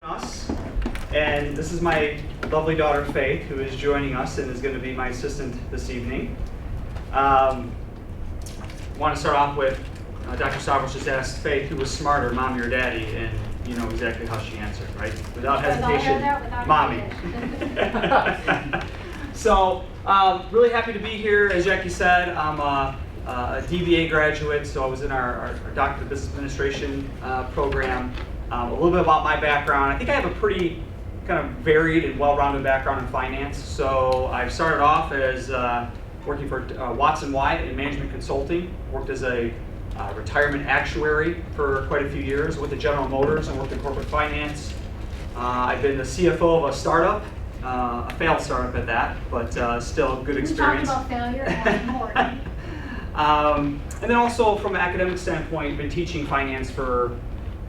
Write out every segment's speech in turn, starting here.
us. And this is my lovely daughter, Faith, who is joining us and is going to be my assistant this evening. I want to start off with, Dr. Stavros just asked Faith who was smarter, mommy or daddy, and you know exactly how she answered, right? Without hesitation, mommy. So, really happy to be here. As Jackie said, I'm a DBA graduate, so I was in our Doctor of Business Administration program. A little bit about my background. I think I have a pretty kind of varied and well-rounded background in finance. So I started off as working for Watson Wyatt in management consulting. Worked as a retirement actuary for quite a few years with the General Motors and worked in corporate finance. I've been the CFO of a startup, a failed startup at that, but still a good experience. We talked about failure and more. And then also from an academic standpoint, been teaching finance for,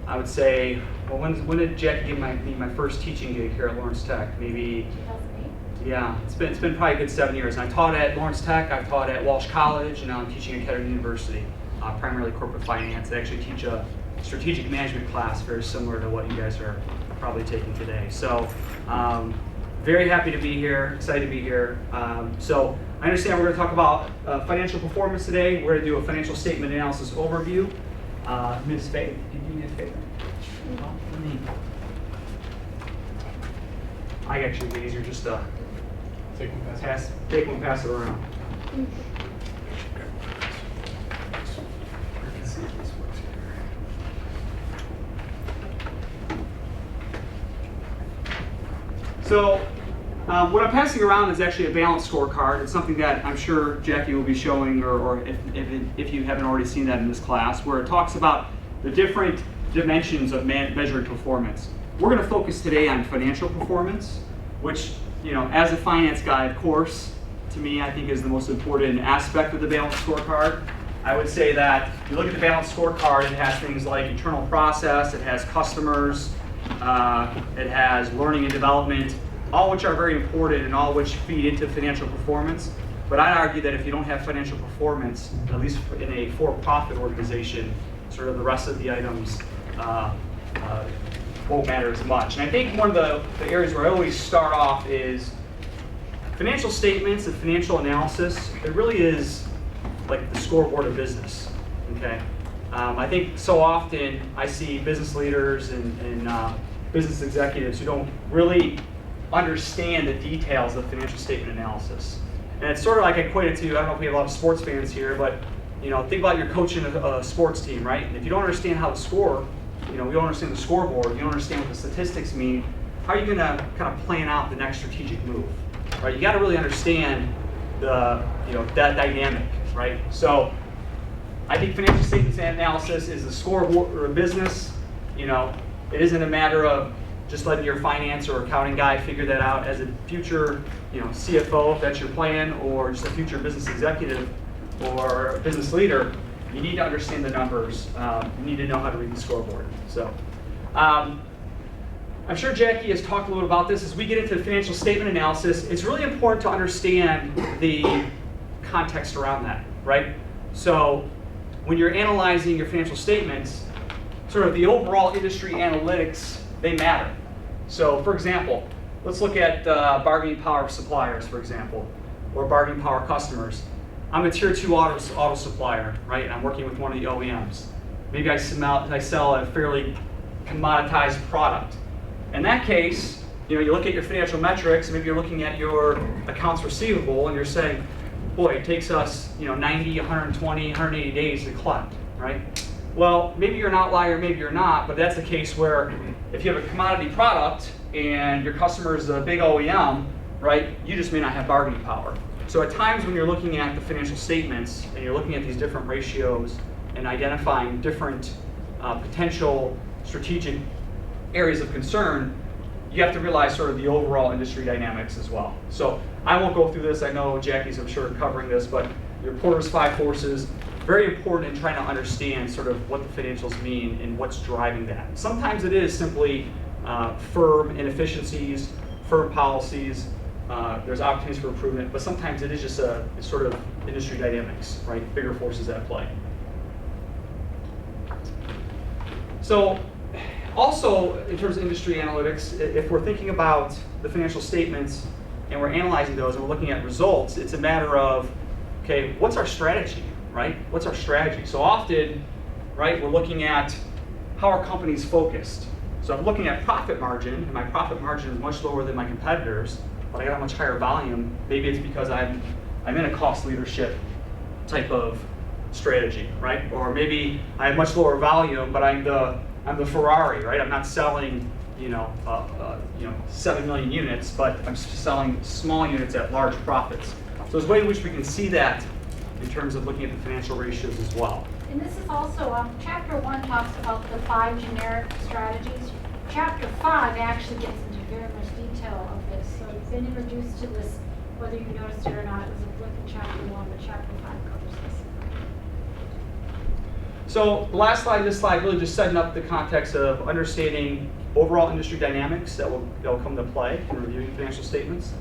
I would say, well, when did Jackie give me my first teaching gig here at Lawrence Tech? Maybe 2008? Yeah, it's been probably a good 7 years. And I taught at Lawrence Tech, I've taught at Walsh College, and now I'm teaching at Kettering University, primarily corporate finance. I actually teach a strategic management class very similar to what you guys are probably taking today. So very happy to be here, excited to be here. So I understand we're going to talk about financial performance today. We're going to do a financial statement analysis overview. Ms. Faith, can you do me a favor? I actually think it's easier just to take one, pass it around. So what I'm passing around is actually a balance scorecard. It's something that I'm sure Jackie will be showing, or if you haven't already seen that in this class, where it talks about the different dimensions of measuring performance. We're going to focus today on financial performance, which, you know, as a finance guy, of course, to me, I think is the most important aspect of the balance scorecard. I would say that if you look at the balance scorecard, it has things like internal process, it has customers, it has learning and development, all which are very important and all which feed into financial performance. But I'd argue that if you don't have financial performance, at least in a for-profit organization, sort of the rest of the items won't matter as much. And I think one of the areas where I always start off is financial statements and financial analysis. It really is like the scoreboard of business, okay? I think so often I see business leaders and business executives who don't really understand the details of financial statement analysis. And it's sort of like I equate it to, I don't know if we have a lot of sports fans here, but you know, think about you're coaching a sports team, right? And if you don't understand how to score, you know, you don't understand the scoreboard, you don't understand what the statistics mean, how are you gonna kind of plan out the next strategic move, right? You gotta really understand the, you know, that dynamic, right? So I think financial statements analysis is the scoreboard or a business. You know, it isn't a matter of just letting your finance or accounting guy figure that out. As a future, you know, CFO, if that's your plan, or just a future business executive or business leader, you need to understand the numbers. You need to know how to read the scoreboard. So, I'm sure Jackie has talked a little about this. As we get into financial statement analysis, it's really important to understand the context around that, right? So, when you're analyzing your financial statements, sort of the overall industry analytics, they matter. So, for example, let's look at bargaining power of suppliers, for example, or bargaining power customers. I'm a tier 2 auto supplier, right? And I'm working with one of the OEMs. Maybe I sell a fairly commoditized product. In that case, you know, you look at your financial metrics, maybe you're looking at your accounts receivable and you're saying, boy, it takes us, you know, 90, 120, 180 days to collect, right? Well, maybe you're an outlier, maybe you're not, but that's a case where if you have a commodity product and your customer is a big OEM, right, you just may not have bargaining power. So at times when you're looking at the financial statements and you're looking at these different ratios and identifying different potential strategic areas of concern, you have to realize sort of the overall industry dynamics as well. So I won't go through this. I know Jackie's, I'm sure, covering this, but your Porter's 5 forces, very important in trying to understand sort of what the financials mean and what's driving that. Sometimes it is simply firm inefficiencies, firm policies, there's opportunities for improvement, but sometimes it is just a sort of industry dynamics, right? Bigger forces at play. So Also, in terms of industry analytics, if we're thinking about the financial statements and we're analyzing those and we're looking at results, it's a matter of, okay, what's our strategy, right? What's our strategy? So often, right, we're looking at how our company's focused. So I'm looking at profit margin, and my profit margin is much lower than my competitors, but I got a much higher volume. Maybe it's because I'm in a cost leadership type of strategy, right? Or maybe I have much lower volume, but I'm the Ferrari, right? I'm not selling, 7 million units, but I'm selling small units at large profits. So there's a way in which we can see that in terms of looking at the financial ratios as well. And this is also, chapter 1 talks about the 5 generic strategies. Chapter 5 actually gets into very much detail of this. So you've been introduced to this, whether you noticed it or not. It was a blip in chapter 1, but chapter 5 covers this. So the last slide, this slide really just setting up the context of understanding overall industry dynamics that will come into play in reviewing financial statements.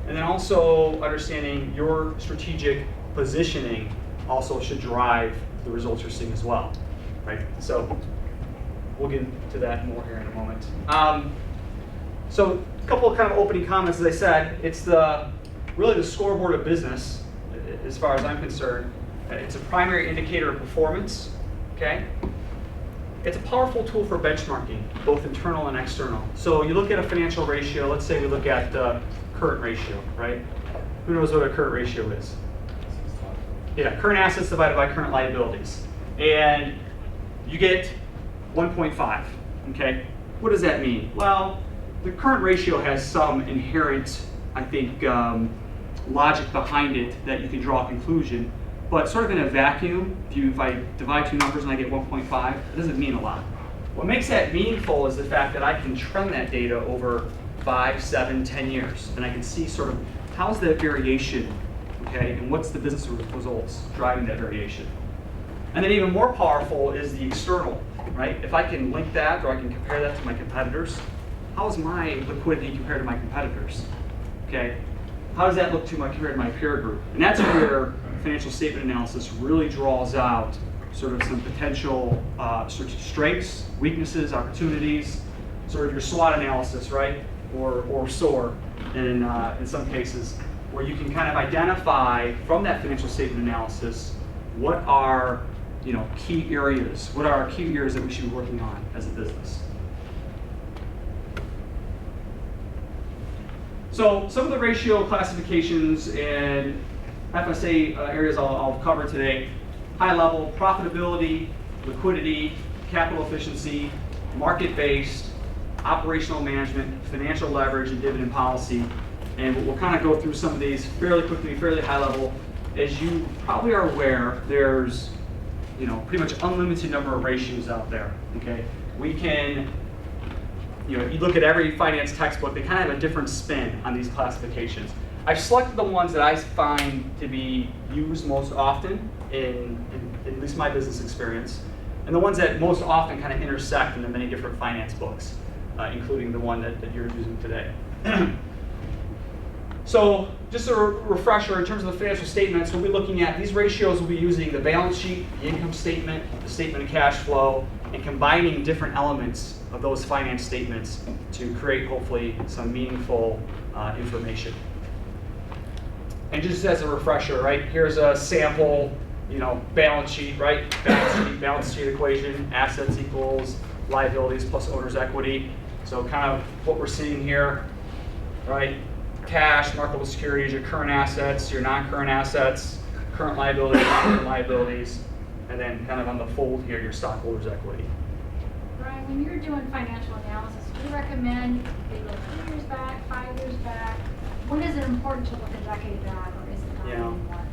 And then also understanding your strategic positioning also should drive the results you're seeing as well, right? So we'll get into that more here in a moment. So a couple of kind of opening comments. As I said, it's really the scoreboard of business, as far as I'm concerned. It's a primary indicator of performance, okay? It's a powerful tool for benchmarking, both internal and external. So you look at a financial ratio, let's say we look at current ratio, right? Who knows what a current ratio is? Yeah, current assets divided by current liabilities. And you get 1.5, okay? What does that mean? Well, the current ratio has some inherent, I think, logic behind it that you can draw a conclusion. But sort of in a vacuum, if I divide two numbers and I get 1.5, it doesn't mean a lot. What makes that meaningful is the fact that I can trend that data over 5, 7, 10 years. And I can see sort of how's that variation, okay, and what's the business results driving that variation. And then even more powerful is the external, right? If I can link that or I can compare that to my competitors, how is my liquidity compared to my competitors, okay? How does that look compared to my peer group? And that's where financial statement analysis really draws out sort of some potential strengths, weaknesses, opportunities, sort of your SWOT analysis, right? Or SOAR in some cases, where you can kind of identify from that financial statement analysis what are key areas, what are our key areas that we should be working on as a business. So some of the ratio classifications and FSA areas I'll cover today: high level, profitability, liquidity, capital efficiency, market-based, operational management, financial leverage, and dividend policy. And we'll kind of go through some of these fairly quickly, fairly high level. As you probably are aware, there's pretty much unlimited number of ratios out there. Okay, we can. You look at every finance textbook, they kind of have a different spin on these classifications. I've selected the ones that I find to be used most often in at least my business experience, and the ones that most often kind of intersect in the many different finance books, including the one that you're using today. So just a refresher, in terms of the financial statements, we'll be looking at these ratios. We'll be using the balance sheet, the income statement, the statement of cash flow, and combining different elements of those finance statements to create, hopefully, some meaningful information. And just as a refresher, right, here's a sample, balance sheet, right? Balance sheet equation, assets equals liabilities plus owner's equity. So kind of what we're seeing here, right? Cash, marketable securities, your current assets, your non-current assets, current liabilities, non-current liabilities, and then kind of on the fold here, your stockholders' equity. Brian, when you're doing financial analysis, do you recommend they look 3 years back, 5 years back? When is it important to look a decade back, or is it not anymore?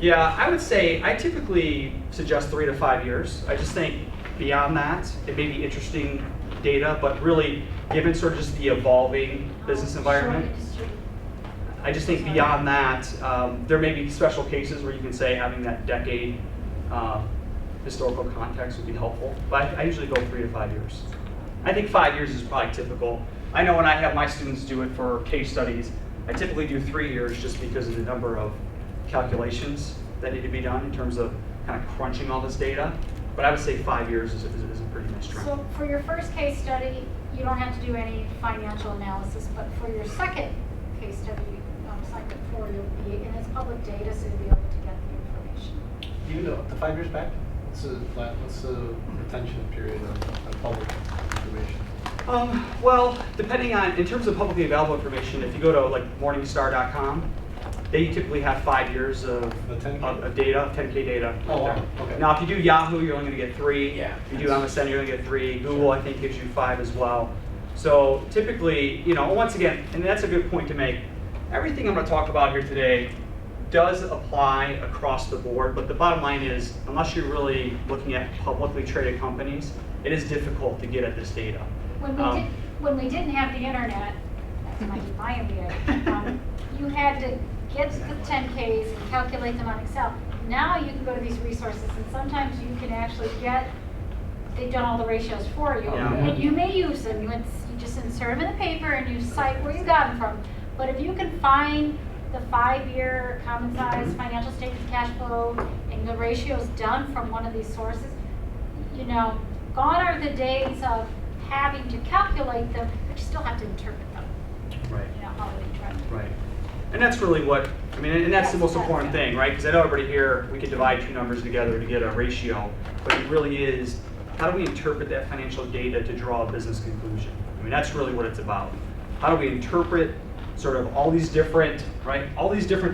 Yeah, I would say I typically suggest 3 to 5 years. I just think beyond that, it may be interesting data, but really, given sort of just the evolving business environment, I just think beyond that, there may be special cases where you can say having that decade historical context would be helpful, but I usually go 3 to 5 years. I think 5 years is probably typical. I know when I have my students do it for case studies, I typically do 3 years just because of the number of calculations that need to be done in terms of kind of crunching all this data. But I would say 5 years is a pretty nice trend. So for your first case study, you don't have to do any financial analysis, but for your second case study, signed up for, you'll be, and it's public data, so you'll be able to get the information. Do you know, the 5 years back, what's the retention period of public information? Well, depending on, in terms of publicly available information, if you go to like morningstar.com, they typically have 5 years of The 10K? Data, 10K data. Oh, wow. there. Okay. Now, if you do Yahoo, you're only going to get 3. Yeah. If you do MSN, you're going to get 3. Google, I think, gives you 5 as well. So typically, once again, and that's a good point to make, everything I'm going to talk about here today does apply across the board, but the bottom line is, unless you're really looking at publicly traded companies, it is difficult to get at this data. When we didn't have the internet, that's my idea, you had to get the 10Ks and calculate them on Excel. Now you can go to these resources, and sometimes you can actually they've done all the ratios for you. Yeah. And you may use them, you just insert them in the paper and you cite where you got them from. But if you can find the 5-year common size financial statement, cash flow, and the ratios done from one of these sources, gone are the days of having to calculate them, but you still have to interpret them. Right. How they trend. Right. And that's really and that's the most important thing, right? Because I know everybody here, we could divide 2 numbers together to get a ratio, but it really is, how do we interpret that financial data to draw a business conclusion? That's really what it's about. How do we interpret sort of all these different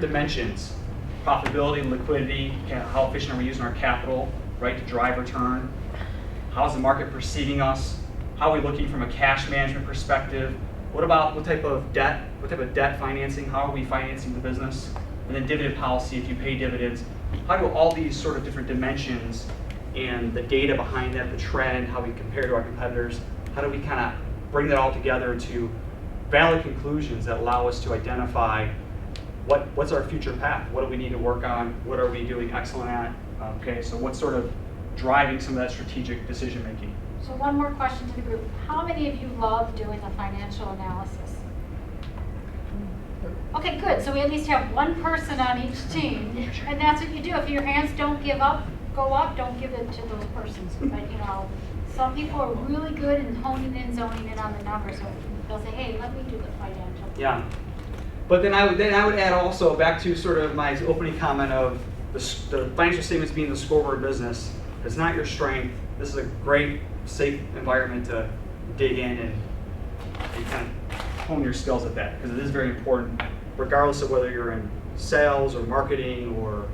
dimensions, profitability, liquidity, how efficient are we using our capital, right, to drive return? How's the market perceiving us? How are we looking from a cash management perspective? What type of debt financing? How are we financing the business? And then dividend policy, if you pay dividends. How do all these sort of different dimensions and the data behind that, the trend, how we compare to our competitors, how do we kind of bring that all together to valid conclusions that allow us to identify what's our future path? What do we need to work on? What are we doing excellent at? So what's sort of driving some of that strategic decision making? So one more question to the group. How many of you love doing the financial analysis? Okay, good. So we at least have one person on each team. And that's what you do. If your hands don't go up, don't give it to those persons. But some people are really good in honing in, zoning in on the numbers. So they'll say, hey, let me do the financial. Yeah. But then I would add also back to sort of my opening comment of the financial statements being the scoreboard business. It's not your strength. This is a great, safe environment to dig in and kind of hone your skills at that, because it is very important, regardless of whether you're in sales or marketing or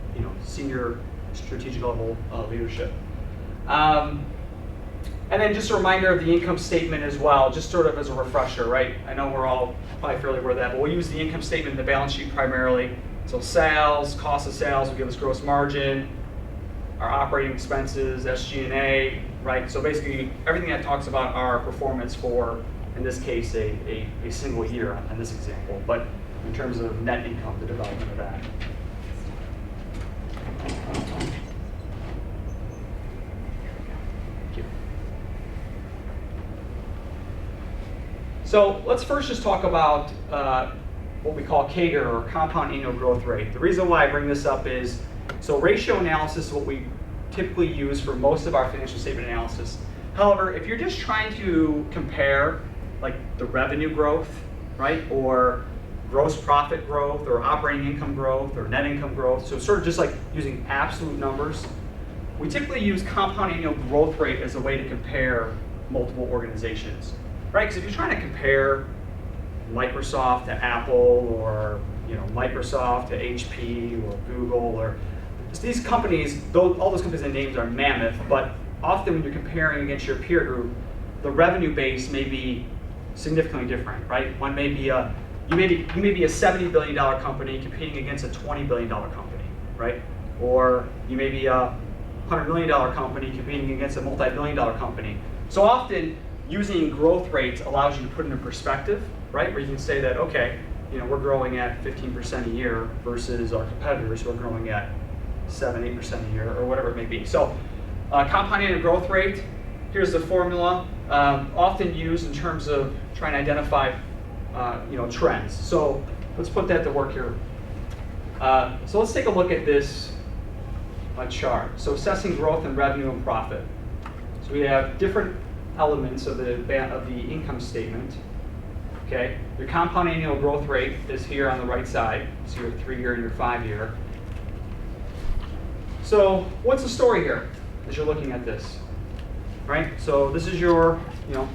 senior strategic level leadership. And then just a reminder of the income statement as well, just sort of as a refresher, right? I know we're all probably fairly aware of that, but we'll use the income statement and the balance sheet primarily. So sales, cost of sales will give us gross margin, our operating expenses, SG&A, right? So basically everything that talks about our performance for, in this case, a single year on this example, but in terms of net income, the development of that. So let's first just talk about what we call CAGR, or compound annual growth rate. The reason why I bring this up is, so ratio analysis is what we typically use for most of our financial statement analysis. However, if you're just trying to compare like the revenue growth, right, or gross profit growth, or operating income growth, or net income growth, so sort of just like using absolute numbers, we typically use compound annual growth rate as a way to compare multiple organizations. Right, because if you're trying to compare Microsoft to Apple, or Microsoft to HP or Google, or these companies, all those companies and names are mammoth, but often when you're comparing against your peer group, the revenue base may be significantly different, right? One may be you may be a $70 billion company competing against a $20 billion company, right? Or you may be a $100 million company competing against a multi-billion-dollar company. So often, using growth rates allows you to put it in perspective, right? Where you can say that, okay, we're growing at 15% a year versus our competitors who are growing at 7-8% a year, or whatever it may be. So, compound annual growth rate. Here's the formula, often used in terms of trying to identify, trends. So let's put that to work here. So let's take a look at this chart. So assessing growth in revenue and profit. So we have different elements of the income statement. Okay, your compound annual growth rate is here on the right side. So your 3-year and your 5-year. So what's the story here as you're looking at this? Right? So this is your,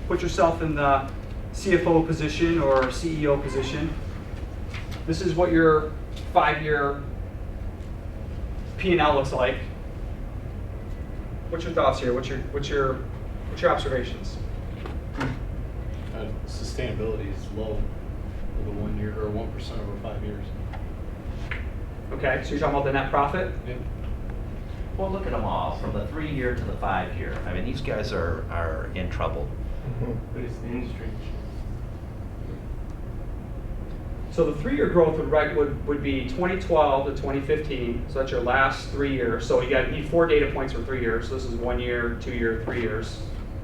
put yourself in the CFO position or CEO position. This is what your 5-year P&L looks like. What's your thoughts here? What's your observations? Sustainability is low for the 1 year or 1% over 5 years. Okay, so you're talking about the net profit? Yeah. Well, look at them all, from the 3-year to the 5-year. I mean, these guys are in trouble. But it's the industry. So the 3-year growth would be 2012 to 2015. So that's your last 3 years. So you need 4 data points for 3 years. So this is 1 year, 2 year, 3 years,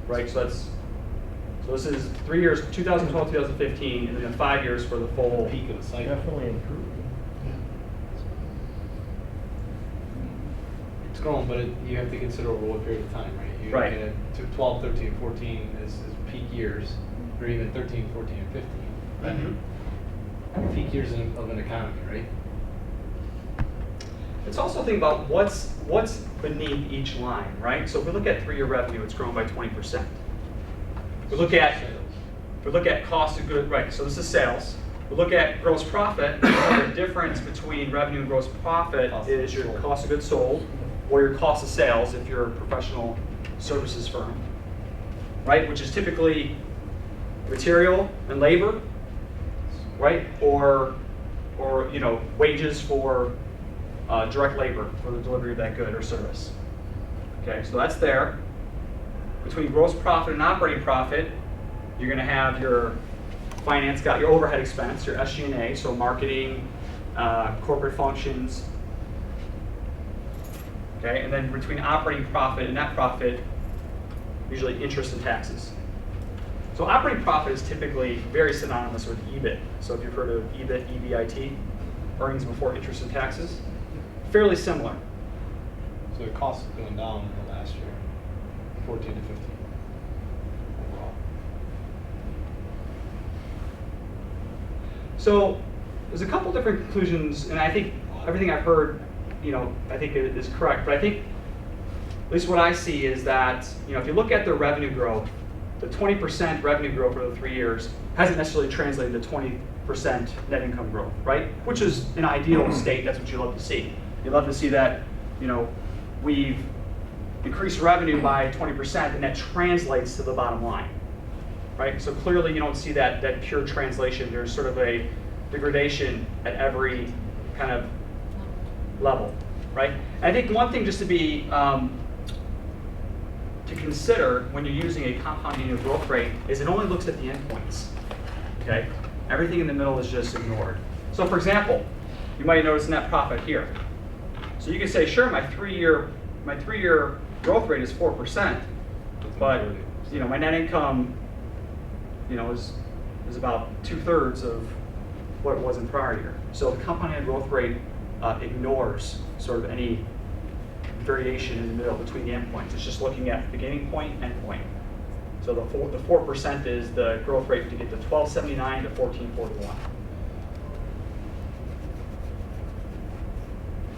right? So this is 3 years, 2012, 2015, and then 5 years for the full. Peak of the cycle. Definitely improved. It's growing, but you have to consider over what period of time, right? You're Right. looking at 12, 13, 14 is peak years, or even 13, 14, and 15. Right? Mhm. Peak years of an economy, right? Let's also think about what's beneath each line, right? So if we look at 3-year revenue, it's grown by 20%. We look at cost of goods, right? So this is sales. We look at gross profit. The difference between revenue and gross profit is your cost of goods sold, or your cost of sales if you're a professional services firm, right? Which is typically material and labor, right? Or wages for direct labor for the delivery of that good or service. Okay, so that's there. Between gross profit and operating profit, you're going to have your finance, your overhead expense, your SG&A, so marketing, corporate functions. Okay, and then between operating profit and net profit, usually interest and taxes. So operating profit is typically very synonymous with EBIT. So if you've heard of EBIT, EBIT, earnings before interest and taxes, fairly similar. So the cost is going down in the last year, 14 to 15 overall. So there's a couple different conclusions, and I think everything I've heard, I think it is correct. But I think, at least what I see is that, if you look at the revenue growth, the 20% revenue growth over the 3 years hasn't necessarily translated to 20% net income growth, right? Which is an ideal state. That's what you love to see. You love to see that, we've increased revenue by 20%, and that translates to the bottom line, right? So clearly, you don't see that pure translation. There's sort of a degradation at every kind of level, right? And I think one thing just to be to consider when you're using a compound annual growth rate is it only looks at the endpoints. Okay, everything in the middle is just ignored. So, for example, you might notice net profit here. So you can say, sure, my 3-year growth rate is 4%, but my net income, is about 2/3 of what it was in prior year. So the compound annual growth rate ignores sort of any variation in the middle between the endpoints. It's just looking at beginning point, end point. So the 4% is the growth rate to get to 1279 to 1441.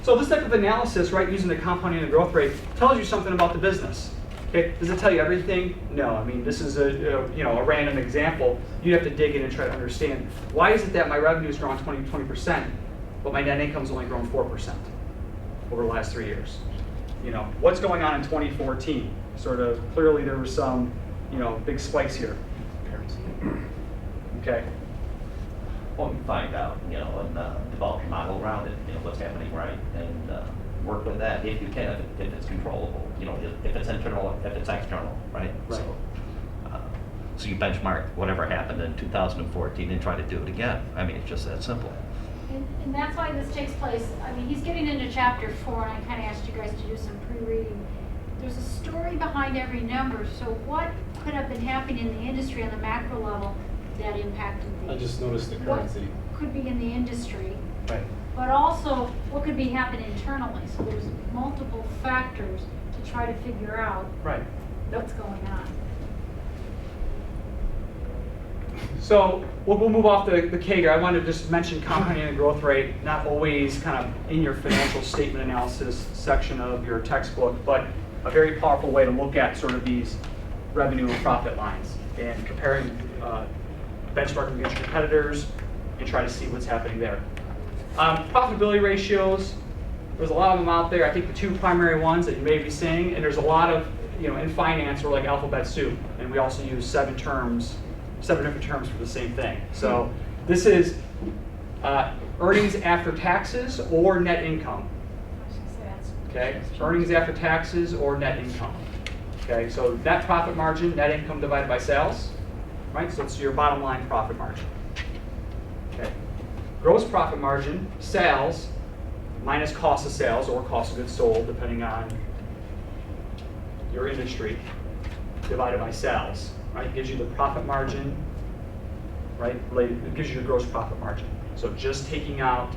So this type of analysis, right, using the compound annual growth rate, tells you something about the business. Okay, does it tell you everything? No. I mean, this is a random example. You have to dig in and try to understand why is it that my revenue is growing 20%, but my net income is only growing 4% over the last 3 years. What's going on in 2014? Sort of clearly there was some, big spikes here. Okay. Well, we find out, and develop a model around it, what's happening, right? And work with that if you can, if it's controllable, if it's internal, if it's external, right? Right. So you benchmark whatever happened in 2014 and try to do it again. I mean, it's just that simple. And that's why this takes place. I mean, he's getting into chapter 4, and I kind of asked you guys to do some pre-reading. There's a story behind every number. So what could have been happening in the industry on the macro level that impacted these? I just noticed the currency. What could be in the industry Right. but also what could be happening internally. So there's multiple factors to try to figure out Right. what's going on. So we'll move off the CAGR. I wanted to just mention compounding the growth rate, not always kind of in your financial statement analysis section of your textbook, but a very powerful way to look at sort of these revenue and profit lines and comparing benchmarking against your competitors and try to see what's happening there. Profitability ratios, there's a lot of them out there. I think the two primary ones that you may be seeing, and there's a lot of, in finance, we're like alphabet soup, and we also use 7 different terms for the same thing. So this is earnings after taxes or net income. I was gonna say that's- Okay, earnings after taxes or net income. Okay, so net profit margin, net income divided by sales, right? So it's your bottom line profit margin. Okay, gross profit margin, sales minus cost of sales or cost of goods sold, depending on your industry, divided by sales, right? It gives you the profit margin, right? It gives you the gross profit margin. So just taking out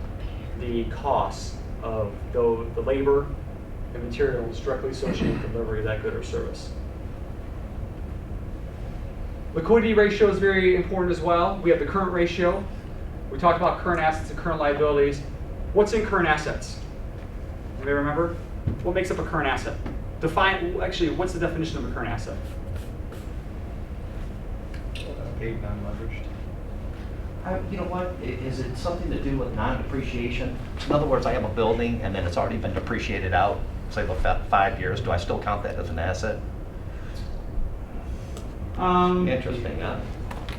the costs of the labor and materials directly associated with the delivery of that good or service. Liquidity ratio is very important as well. We have the current ratio. We talked about current assets and current liabilities. What's in current assets? Anybody remember? What makes up a current asset? Actually, what's the definition of a current asset? Paid non-leveraged. You know what, is it something to do with non-depreciation? In other words, I have a building and then it's already been depreciated out, say about 5 years, do I still count that as an asset? Interesting, huh?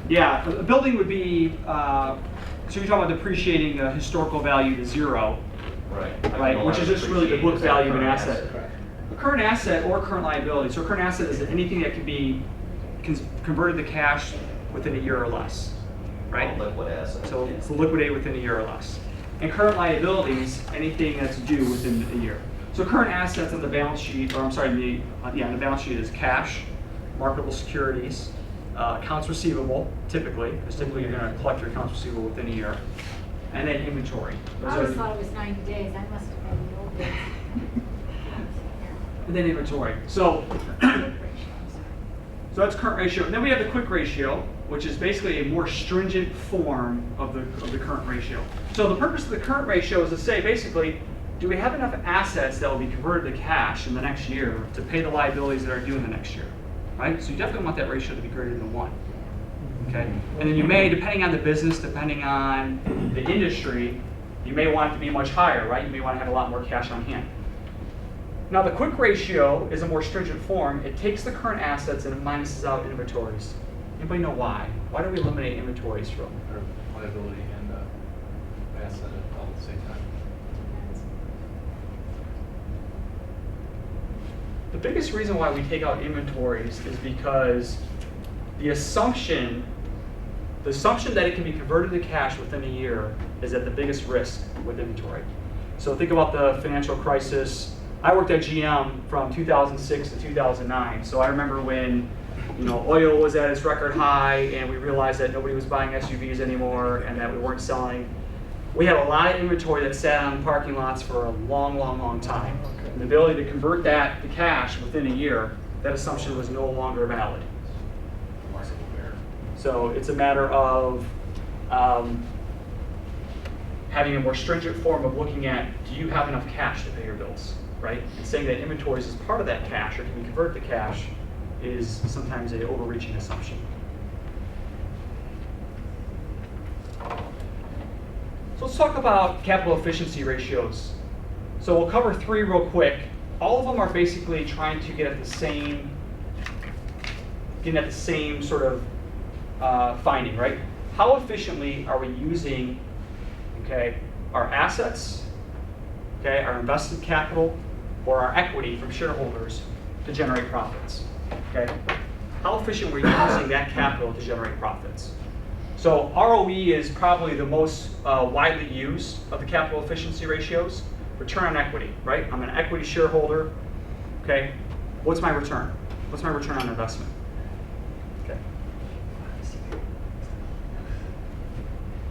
Yeah, a building would be, so you're talking about depreciating a historical value to 0, right? Which is just really the book value of an asset. Correct. A current asset or current liability. So a current asset is anything that can be converted to cash within a year or less, right? Liquid asset. So it's liquidate within a year or less. And current liabilities, anything that's due within a year. So current assets on the balance sheet, or I'm sorry, the balance sheet is cash, marketable securities, accounts receivable, typically, because typically you're going to collect your accounts receivable within a year, and then inventory. I always thought it was 90 days. I must have been the old days. And then inventory. So that's current ratio. And then we have the quick ratio, which is basically a more stringent form of the current ratio. So the purpose of the current ratio is to say, basically, do we have enough assets that will be converted to cash in the next year to pay the liabilities that are due in the next year, right? So you definitely want that ratio to be greater than 1, okay? And then you may, depending on the business, depending on the industry, you may want it to be much higher, right? You may want to have a lot more cash on hand. Now the quick ratio is a more stringent form. It takes the current assets and it minuses out inventories. Anybody know why? Why do we eliminate inventories from? Or liability and asset all at the same time. The biggest reason why we take out inventories is because the assumption that it can be converted to cash within a year is at the biggest risk with inventory. So think about the financial crisis. I worked at GM from 2006 to 2009. So I remember when oil was at its record high and we realized that nobody was buying SUVs anymore and that we weren't selling. We had a lot of inventory that sat on parking lots for a long, long, long time. And the ability to convert that to cash within a year, that assumption was no longer valid. So it's a matter of having a more stringent form of looking at, do you have enough cash to pay your bills, right? And saying that inventories is part of that cash or can be converted to cash is sometimes an overreaching assumption. So let's talk about capital efficiency ratios. So we'll cover 3 real quick. All of them are basically trying to get at the same sort of finding, right? How efficiently are we using, our assets, our invested capital, or our equity from shareholders to generate profits, How efficient were you using that capital to generate profits? So ROE is probably the most widely used of the capital efficiency ratios. Return on equity, right? I'm an equity shareholder, What's my return? What's my return on investment?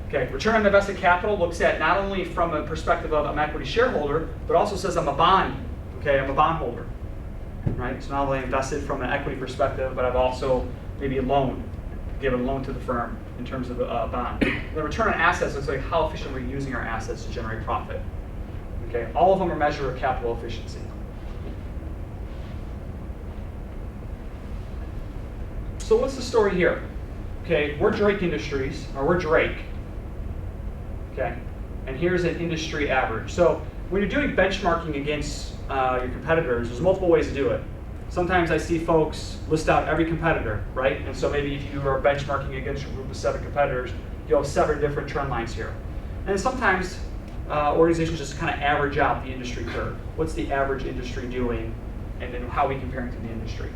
Okay, return on invested capital looks at not only from a perspective of I'm an equity shareholder, but also says I'm a bond. Okay, I'm a bondholder. Right? So not only invested from an equity perspective, but I've also maybe given a loan to the firm in terms of a bond. The return on assets looks like how efficient we're using our assets to generate profit. Okay, all of them are measure of capital efficiency. So what's the story here? Okay, we're Drake Industries, or we're Drake. Okay, and here's an industry average. So when you're doing benchmarking against your competitors, there's multiple ways to do it. Sometimes I see folks list out every competitor, right? And so maybe if you are benchmarking against a group of 7 competitors, you'll have 7 different trend lines here. And sometimes organizations just kind of average out the industry curve. What's the average industry doing, and then how are we comparing to the industry?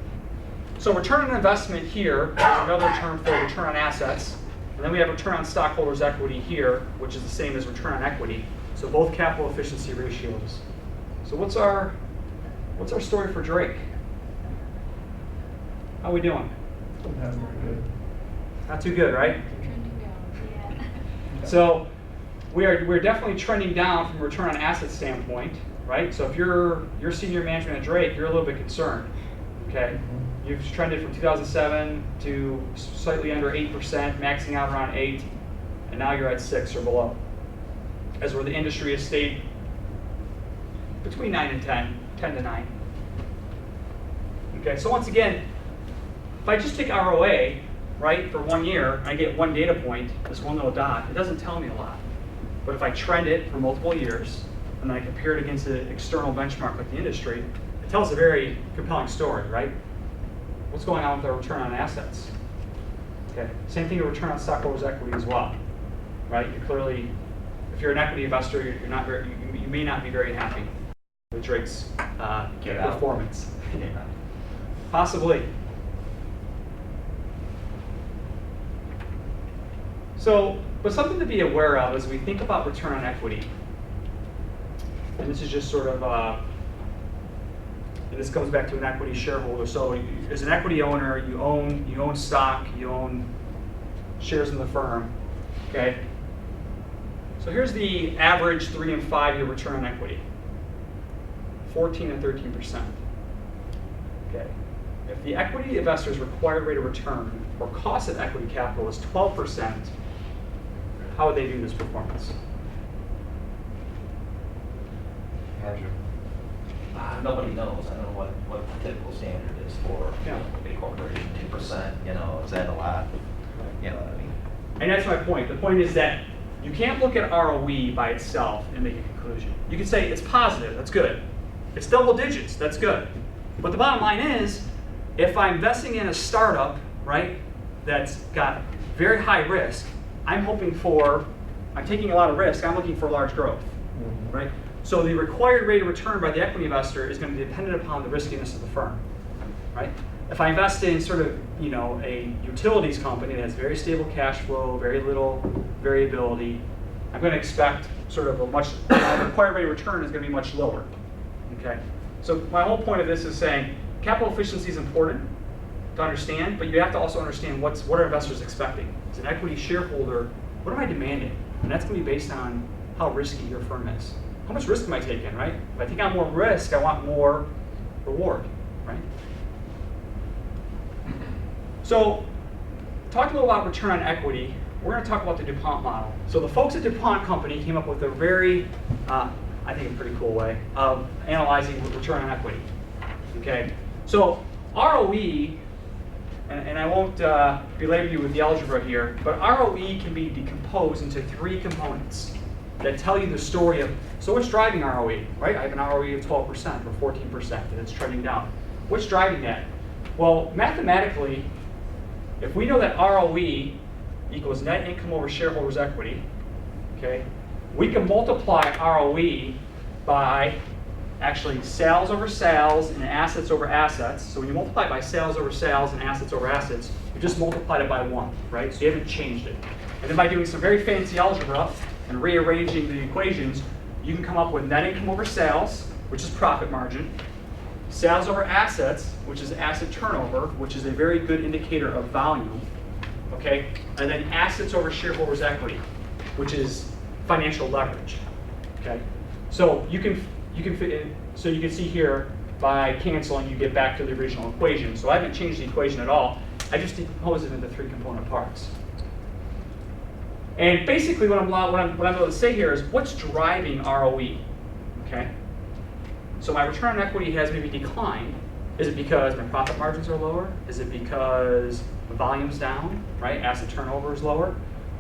So return on investment here is another term for return on assets. And then we have return on stockholders' equity here, which is the same as return on equity. So both capital efficiency ratios. So what's our story for Drake? How are we doing? Not very good. Not too good, right? Trending down, yeah. So we're definitely trending down from a return on asset standpoint, right? So if you're senior management at Drake, you're a little bit concerned, okay? You've trended from 2007 to slightly under 8%, maxing out around 8, and now you're at 6 or below. As where the industry has stayed between 9 and 10 to 9. Okay, so once again, if I just take ROA, right, for 1 year, and I get one data point, this one little dot, it doesn't tell me a lot. But if I trend it for multiple years, and then I compare it against an external benchmark like the industry, it tells a very compelling story, right? What's going on with our return on assets? Okay, same thing with return on stockholders' equity as well, right? You're clearly, if you're an equity investor, you may not be very happy with Drake's performance. Yeah. Possibly. So, but something to be aware of as we think about return on equity, and this is just sort of, and this comes back to an equity shareholder. So, as an equity owner, you own stock, you own shares in the firm. Okay. So here's the average 3 and 5 year return on equity: 14 and 13%. Okay. If the equity investor's required rate of return or cost of equity capital is 12%, how would they do this performance? Nobody knows. I don't know what the typical standard is for a big corporation. 2%, is that a lot? You know what I mean? And that's my point. The point is that you can't look at ROE by itself and make a conclusion. You can say it's positive, that's good. It's double digits, that's good. But the bottom line is, if I'm investing in a startup, right, that's got very high risk, I'm taking a lot of risk, I'm looking for large growth, right? So the required rate of return by the equity investor is going to be dependent upon the riskiness of the firm, right? If I invest in sort of, a utilities company that has very stable cash flow, very little variability, I'm going to expect sort of my required rate of return is going to be much lower, okay? So my whole point of this is saying capital efficiency is important to understand, but you have to also understand what are investors expecting. As an equity shareholder, what am I demanding? And that's going to be based on how risky your firm is. How much risk am I taking, right? If I take on more risk, I want more reward, right? So, talking a little about return on equity, we're going to talk about the DuPont model. So the folks at DuPont Company came up with a very, I think, a pretty cool way of analyzing return on equity. Okay, so ROE, and I won't belabor you with the algebra here, but ROE can be decomposed into 3 components that tell you the story of, so what's driving ROE, right? I have an ROE of 12% or 14%, and it's trending down. What's driving that? Well, mathematically, if we know that ROE equals net income over shareholders' equity, okay, we can multiply ROE by actually sales over sales and assets over assets. So when you multiply it by sales over sales and assets over assets, you just multiplied it by 1, right? So you haven't changed it. And then by doing some very fancy algebra and rearranging the equations, you can come up with net income over sales, which is profit margin, sales over assets, which is asset turnover, which is a very good indicator of volume, okay? And then assets over shareholders' equity. which is financial leverage. Okay, so you can fit in, so you can see here by canceling you get back to the original equation. So I haven't changed the equation at all. I just decompose it into 3 component parts. And basically what I'm able to say here is what's driving ROE. Okay, so my return on equity has maybe declined. Is it because my profit margins are lower? Is it because the volume's down, right? Asset turnover is lower?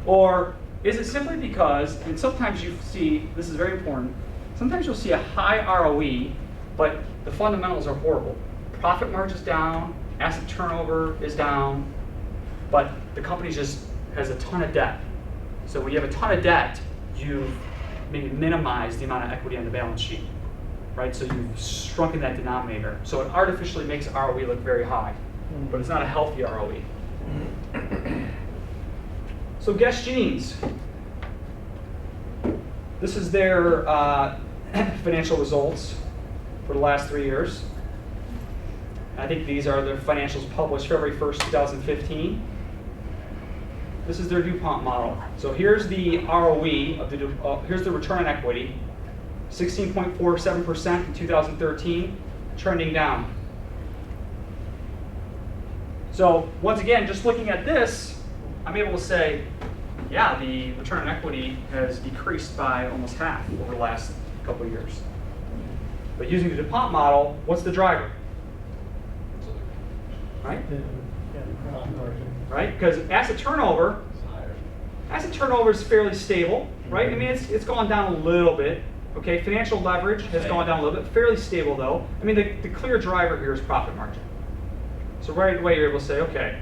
Or is it simply because, and sometimes you see, this is very important, sometimes you'll see a high ROE, but the fundamentals are horrible. Profit margin's down, asset turnover is down, but the company just has a ton of debt. So when you have a ton of debt, you've maybe minimized the amount of equity on the balance sheet, right? So you've shrunken that denominator. So it artificially makes ROE look very high, but it's not a healthy ROE. So Guess Jeans. This is their financial results for the last 3 years. I think these are their financials published February 1st, 2015. This is their DuPont model. So here's the ROE of the here's the return on equity, 16.47% in 2013, trending down. So once again, just looking at this, I'm able to say, yeah, the return on equity has decreased by almost half over the last couple of years. But using the DuPont model, what's the driver? Right? Right? Because asset turnover is fairly stable, right? I mean, it's gone down a little bit. Okay, financial leverage has gone down a little bit, fairly stable though. I mean, the clear driver here is profit margin. So right away you're able to say, okay,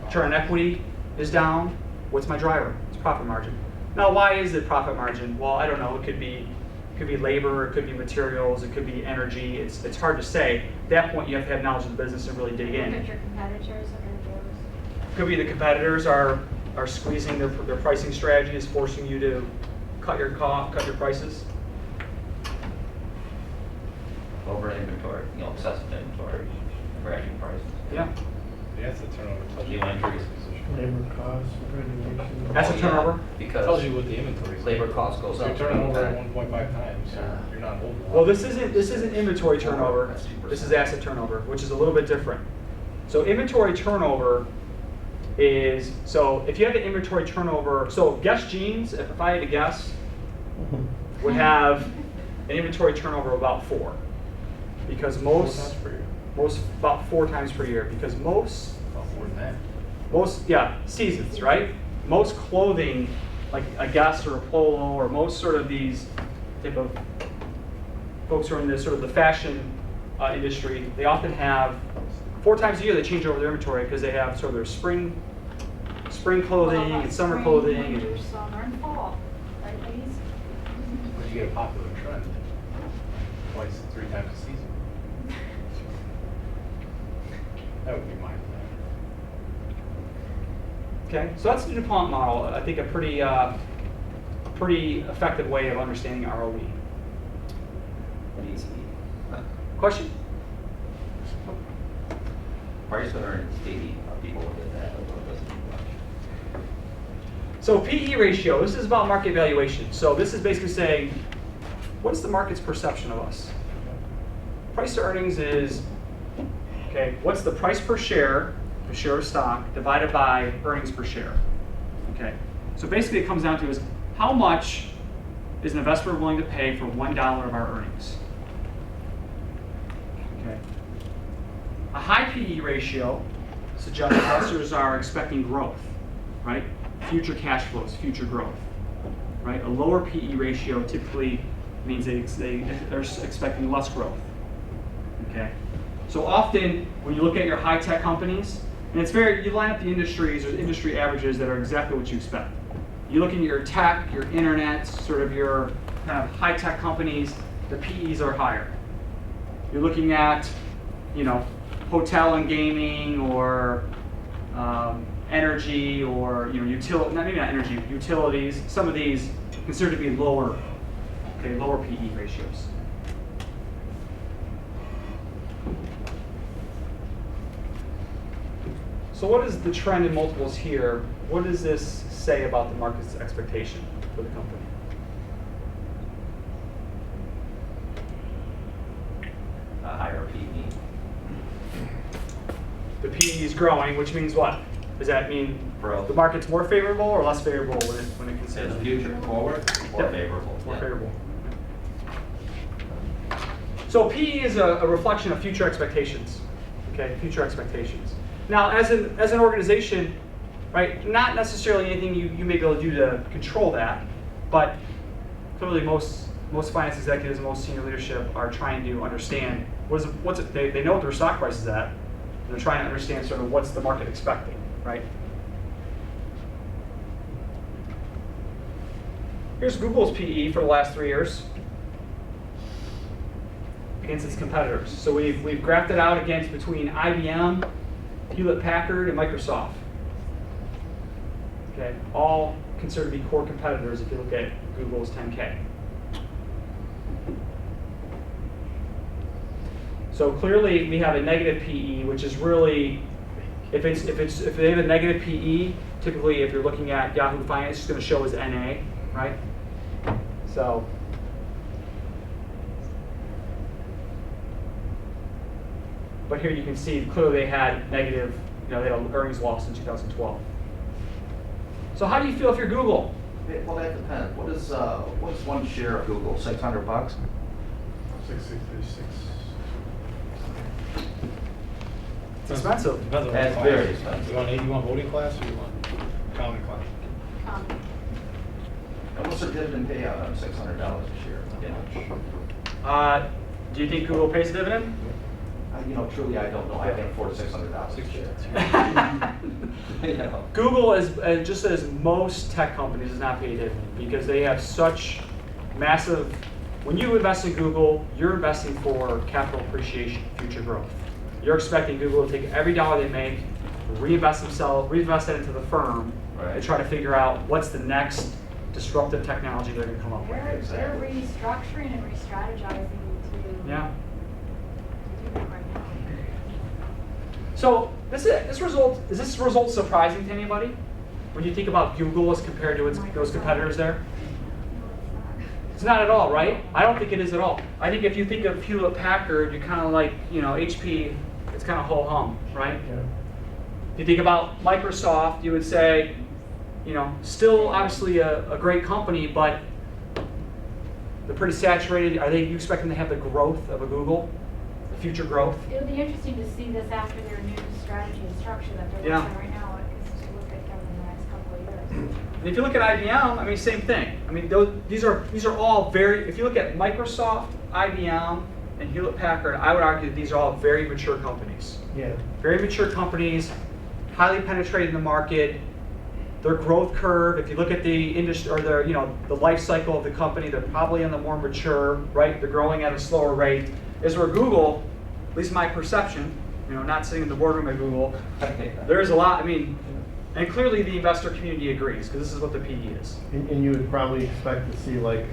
return on equity is down. What's my driver? It's profit margin. Now, why is it profit margin? Well, I don't know. It could be labor, it could be materials, it could be energy. It's hard to say. At that point, you have to have knowledge of the business and really dig in. Look at your competitors or yours. Could be the competitors are squeezing their pricing strategy, is forcing you to cut your prices. Over inventory, excessive inventory, crashing prices. Yeah. The asset turnover tells you New entries. Labor costs, regulation. Asset Oh, turnover? It Because tells you what the inventory is. labor cost goes So up. you're turning over at Okay. 1.5 times, so Yeah. you're not holding. a lot. Well, this isn't inventory turnover. That's 2%. This is asset turnover, which is a little bit different. So inventory turnover is, so if you have the inventory turnover, so Guess Jeans, if I had to guess, would have an inventory turnover of about 4. Because Four times per year. about 4 times per year, because most About more than that. seasons, right? Most clothing, like a Guess or a Polo, or most sort of these type of folks who are in this sort of the fashion industry, they often have 4 times a year they change over their inventory because they have sort of their spring clothing and summer Spring, clothing. winter, And, summer, and fall. Right, ladies? But you get a popular trend. Twice, 3 times a season. That would be my plan. okay, so that's the DuPont model. I think a pretty effective way of understanding ROE. Easy. Question? Price to earnings, people look at that a little bit too much. So PE ratio, this is about market valuation. So this is basically saying, what's the market's perception of us? Price to earnings is, okay, what's the price per share, the share of stock, divided by earnings per share. Okay, so basically it comes down to is how much is an investor willing to pay for $1 of our earnings? Okay. A high PE ratio suggests investors are expecting growth, right? Future cash flows, future growth, right? A lower PE ratio typically means they're expecting less growth, okay? So often, when you look at your high-tech companies, and you line up the industries or industry averages that are exactly what you expect. You look at your tech, your internet, sort of your kind of high-tech companies, the PEs are higher. You're looking at, hotel and gaming, or energy, or maybe not energy, utilities. Some of these considered to be lower PE ratios. So what is the trend in multiples here? What does this say about the market's expectation for the company? A higher PE. The PE is growing, which means what? Does that mean Growth. the market's more favorable or less favorable when it In considers the future, forward, more Yep. favorable. more yeah. favorable? So PE is a reflection of future expectations. Okay, future expectations. Now, as an organization, right? Not necessarily anything you may be able to do to control that, but clearly most finance executives and most senior leadership are trying to understand they know what their stock price is at, and they're trying to understand sort of what's the market expecting, right? Here's Google's PE for the last 3 years against its competitors. So we've graphed it out against between IBM, Hewlett Packard, and Microsoft. Okay, all considered to be core competitors if you look at Google's 10K. So clearly we have a negative PE, which is really, if they have a negative PE, typically if you're looking at Yahoo Finance, it's going to show as NA, right? So. But here you can see clearly they had negative, they had an earnings loss in 2012. So how do you feel if you're Google? Well, that depends. What's one share of Google? $600? 666. It's expensive. Depends on That's what very class. expensive. You want voting class or you want common class? And what's the dividend payout on $600 a share? Do you think Google pays a dividend? Truly, I don't know. I can afford $600 a share. You know. Google, just as most tech companies, does not pay a dividend because they have such massive. When you invest in Google, you're investing for capital appreciation, future growth. You're expecting Google to take every dollar they make, reinvest it into the firm, Right. and try to figure out what's the next disruptive technology they're going to come up with. They're Exactly. restructuring and re-strategizing to Yeah. do that right now. So is this result surprising to anybody when you think about Google as compared to those competitors there? It's not at all, right? I don't think it is at all. I think if you think of Hewlett Packard, you're kind of like, HP, it's kind of ho-hum, right? Yeah. If you think about Microsoft, you would say, still obviously a great company, but they're pretty saturated. Are you expecting to have the growth of a Google, the future growth? It'll be interesting to see this after their new strategy and structure that they're Yeah. working right now, is to look at them in the next couple of years. And if you look at IBM, same thing. These are all if you look at Microsoft, IBM, and Hewlett Packard, I would argue that these are all very mature companies. Yeah. Very mature companies, highly penetrated in the market. Their growth curve, if you look at the industry or the life cycle of the company, they're probably in the more mature, right? They're growing at a slower rate. Is where Google, at least my perception, not sitting in the boardroom at Google, there's a lot. And clearly the investor community agrees because this is what the PE is. And you would probably expect to see like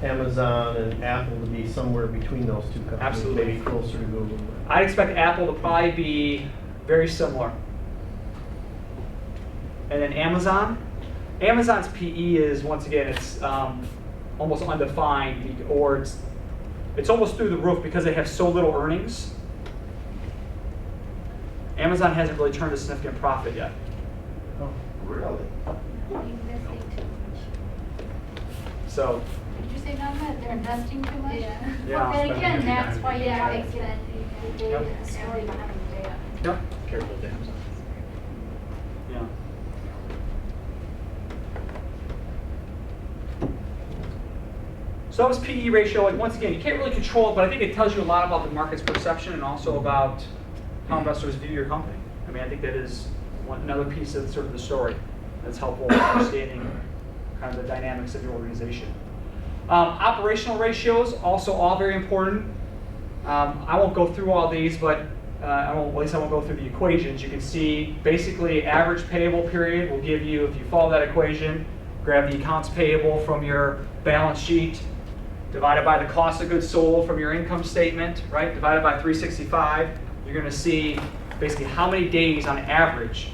Amazon and Apple to be somewhere between those two companies. Absolutely. Maybe closer to Google. I'd expect Apple to probably be very similar. And then Amazon's PE is, once again, it's almost undefined, or it's almost through the roof because they have so little earnings. Amazon hasn't really turned a significant profit yet. Oh. Really? Investing too So, much. Did you say that they're investing too much? Yeah. Yeah. Well, then again, that's why you Yeah, have to get the data, Yep. the story behind the data. yep. Careful, damn. Yeah. So that was PE ratio. And once again, you can't really control it, but I think it tells you a lot about the market's perception and also about how investors view your company. I think that is another piece of sort of the story that's helpful in understanding kind of the dynamics of your organization. Operational ratios, also all very important. I won't go through all these, but at least I won't go through the equations. You can see basically average payable period will give you, if you follow that equation, grab the accounts payable from your balance sheet, divided by the cost of goods sold from your income statement, right? Divided by 365, you're going to see basically how many days on average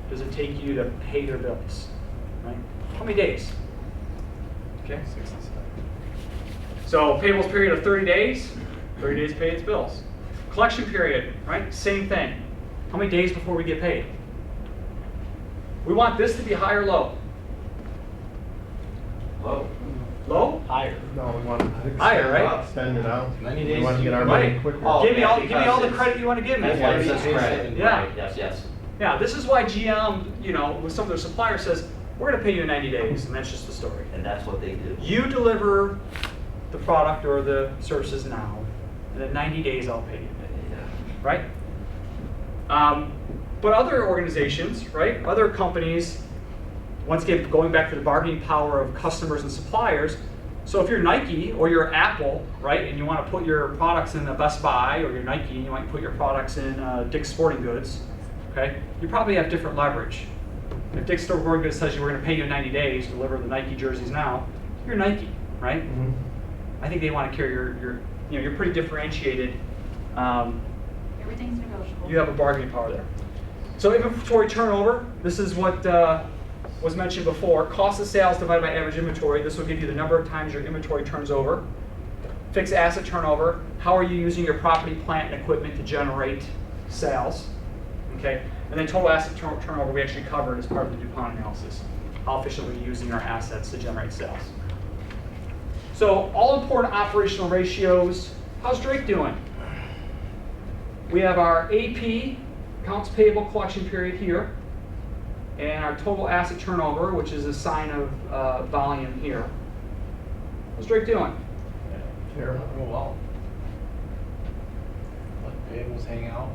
does it take you to pay your bills, right? How many days? Okay. 67. So payables period of 30 days, 30 days to pay its bills. Collection period, right? Same thing. How many days before we get paid? We want this to be high or low? Low. Low? Higher. No, we want to extend Higher, right? Extend it out. 90 We days want to get our Right. money quicker. Oh, give me yeah, all the because credit you want to give me. That's Yeah, why it it's says a credit. credit. Yeah. Right, yes, yes. Yeah, this is why GM, you know, with some of their suppliers says, we're going to pay you in 90 days, and that's just the story. And that's what they do. You deliver the product or the services now, and in 90 days I'll pay you, right? But other organizations, right, other companies, once again, going back to the bargaining power of customers and suppliers, so if you're Nike or you're Apple, right, and you want to put your products in a Best Buy, or you're Nike and you want to put your products in Dick's Sporting Goods, okay, you probably have different leverage. If Dick's Sporting Goods says we're going to pay you in 90 days to deliver the Nike jerseys now, you're Nike, right? Mhm. I think they want to carry your you know, you're pretty differentiated. Everything's negotiable. You have a bargaining power there. So inventory turnover, this is what was mentioned before. Cost of sales divided by average inventory. This will give you the number of times your inventory turns over. Fixed asset turnover. How are you using your property, plant, and equipment to generate sales? Okay. And then total asset turnover we actually covered as part of the DuPont analysis. How efficiently are we using our assets to generate sales? So all important operational ratios. How's Drake doing? We have our AP, accounts payable collection period here, and our total asset turnover, which is a sign of volume here. How's Drake doing? Terrible. Oh, well. Let payables hang out.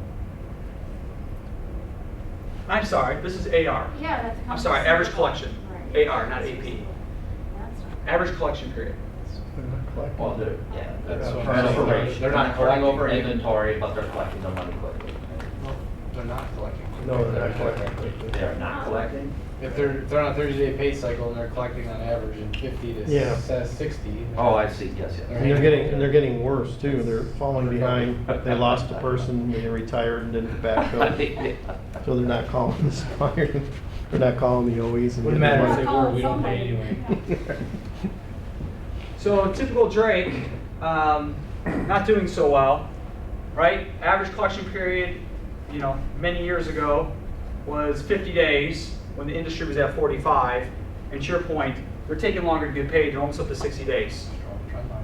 I'm sorry, this is AR. Yeah, that's. I'm sorry, average collection. Right. AR, not AP. That's not- Average collection period. They're not collecting. Well, they're, yeah. That's what I'm saying. they're not turning collecting. over inventory, but they're collecting the money quickly. No, they're not collecting. No, they're not collecting. They're not collecting? If they're on a 30-day pay cycle and they're collecting on average in 50 to Yeah. 60. Oh, I see, yes, yes. And they're getting worse too. They're falling behind. They lost a person, they retired and didn't backfill. So they're not calling the supplier. They're not calling the OEs. And Wouldn't getting matter if the they money. were, we don't pay anyway. So typical Drake, not doing so well, right? Average collection period, you know, many years ago was 50 days when the industry was at 45. And to your point, they're taking longer to get paid. They're almost up to 60 days. Trend line.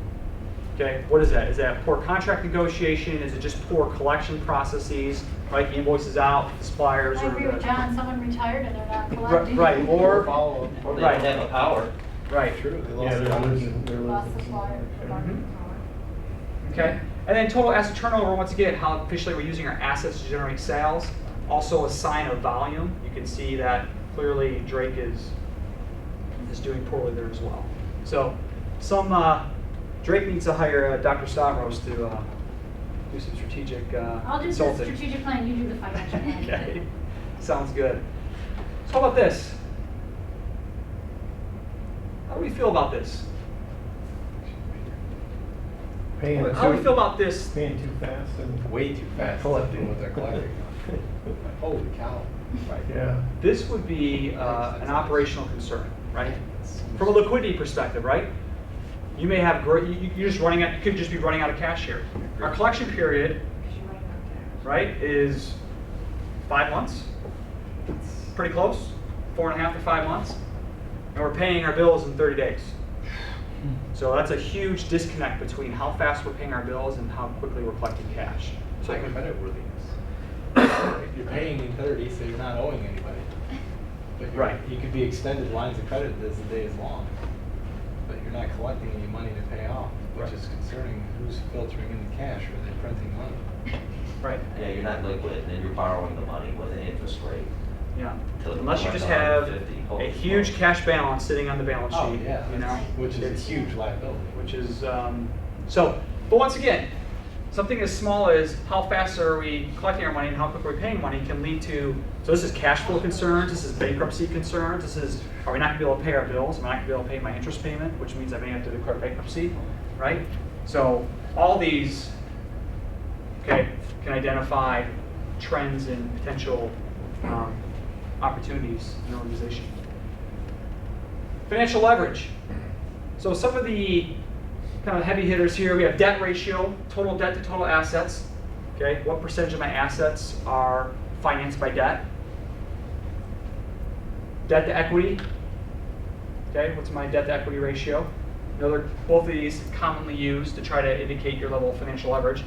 Okay, what is that? Is that poor contract negotiation? Is it just poor collection processes? Right, the invoices out, the suppliers, I or agree with the John, someone retired and they're not collecting. right, or Follow up. Or they Right. don't have the power. right. True, they Yeah, lost they're the losing. They're Lost losing. supplier, bargaining power. Okay, and then total asset turnover. Once again, how efficiently we're using our assets to generate sales. Also a sign of volume. You can see that clearly Drake is doing poorly there as well. So Drake needs to hire Dr. Stavros to do some strategic I'll do the consulting. strategic plan, you do the financial plan. Okay, sounds good. So how about this? How do we feel about this? Paying How do we feel about this? Paying too fast and. Way too fast. Collecting. What they're collecting. Holy cow. Right. Yeah. This would be an operational concern, right? From a liquidity perspective, right? You may have you're just running out. You could just be running out of cash here. Our collection period, Because you're running out of cash. right, is 5 months. Pretty close, 4.5 to 5 months, and we're paying our bills in 30 days. So that's a huge disconnect between how fast we're paying our bills and how quickly we're collecting cash. It's like credit worthiness. You're paying in 30, so you're not owing anybody. But Right. You could be extended lines of credit as the day is long, but you're not collecting any money to pay off, which Right. is concerning. Who's filtering in the cash? Are they printing money? Right. Yeah, you're not liquid, and you're borrowing the money with an interest rate. Yeah. Till Unless you it's just have 150, a holy huge smokes. cash balance sitting on the balance Oh, sheet, yeah. you know, Which is It's- a huge liability. which is so. But once again, something as small as how fast are we collecting our money and how quick are we paying money can lead to. So this is cash flow concerns. This is bankruptcy concerns. This is, are we not going to be able to pay our bills? Am I not going to be able to pay my interest payment, which means I may have to declare bankruptcy, right? So all these, okay, can identify trends and potential opportunities in an organization. Financial leverage. So some of the kind of heavy hitters here, we have debt ratio, total debt to total assets. Okay, what percentage of my assets are financed by debt? Debt to equity. Okay, what's my debt to equity ratio? Both of these commonly used to try to indicate your level of financial leverage.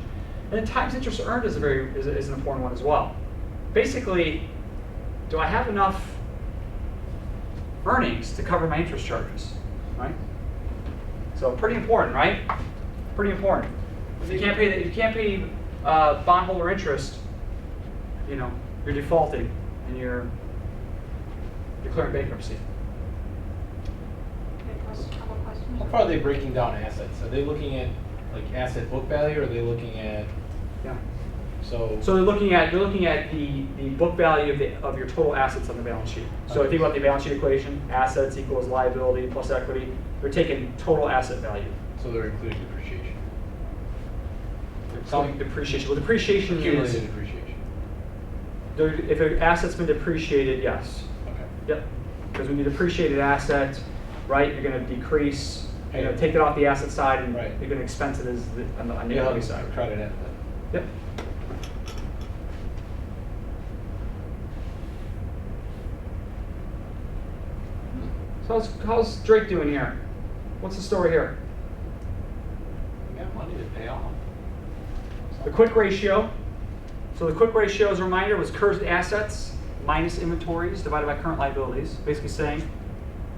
And then times interest earned is an important one as well. Basically, do I have enough earnings to cover my interest charges, right? So pretty important, right? Pretty important. If you can't pay bondholder interest, you're defaulting and you're declaring bankruptcy. Couple questions? How far are they breaking down assets? Are they looking at like asset book value, or are they looking at, Yeah. so So they're looking at the book value of your total assets on the balance sheet. So think about the balance sheet equation: assets equals liability plus equity. They're taking total asset value. so they're including depreciation, They're including depreciation. Well, depreciation accumulated is depreciation. if an asset's been depreciated, yes. Okay. Yep. Because when you depreciate an asset, right, you're going to decrease. You're going to take it off the asset side, and Right. you're going to expense it on the Yeah, equity side. credit at that. Yep. So how's Drake doing here? What's the story here? We got money to pay off. The quick ratio. So the quick ratio, as a reminder, was current assets minus inventories divided by current liabilities. Basically saying,